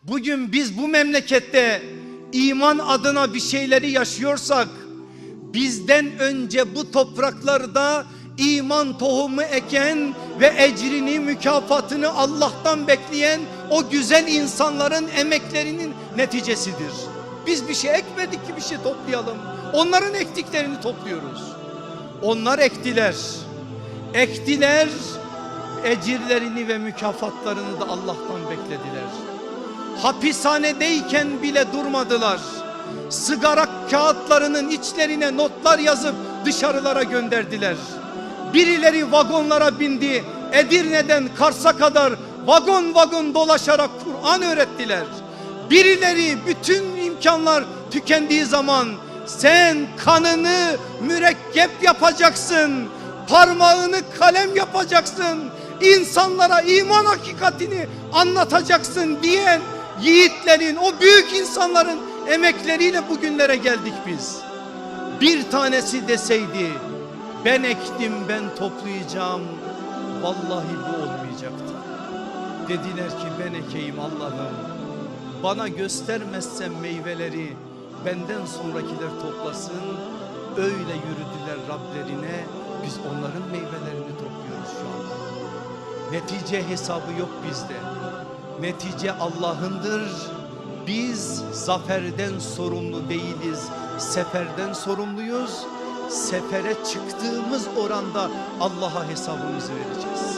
Bugün biz bu memlekette iman adına bir şeyleri yaşıyorsak, bizden önce bu topraklarda iman tohumu eken ve ecrini, mükafatını Allah'tan bekleyen o güzel insanların emeklerinin neticesidir. Biz bir şey ekmedik ki bir şey toplayalım. Onların ektiklerini topluyoruz. Onlar ektiler. Ektiler, ecirlerini ve mükafatlarını da Allah'tan beklediler. Hapishanedeyken bile durmadılar. Sigara kağıtlarının içlerine notlar yazıp dışarılara gönderdiler. Birileri vagonlara bindi. Edirne'den Kars'a kadar vagon vagon dolaşarak Kur'an öğrettiler. Birileri bütün imkanlar tükendiği zaman sen kanını mürekkep yapacaksın, parmağını kalem yapacaksın, insanlara iman hakikatini anlatacaksın diyen yiğitlerin, o büyük insanların emekleriyle bugünlere geldik biz. Bir tanesi deseydi ben ektim, ben toplayacağım, vallahi bu olmayacaktı. Dediler ki ben ekeyim Allah'ım, bana göstermezsen meyveleri benden sonrakiler toplasın. Öyle yürüdüler Rablerine, biz onların meyvelerini topluyoruz şu anda. Netice hesabı yok bizde. Netice Allah'ındır. Biz zaferden sorumlu değiliz, seferden sorumluyuz. Sefere çıktığımız oranda Allah'a hesabımızı vereceğiz.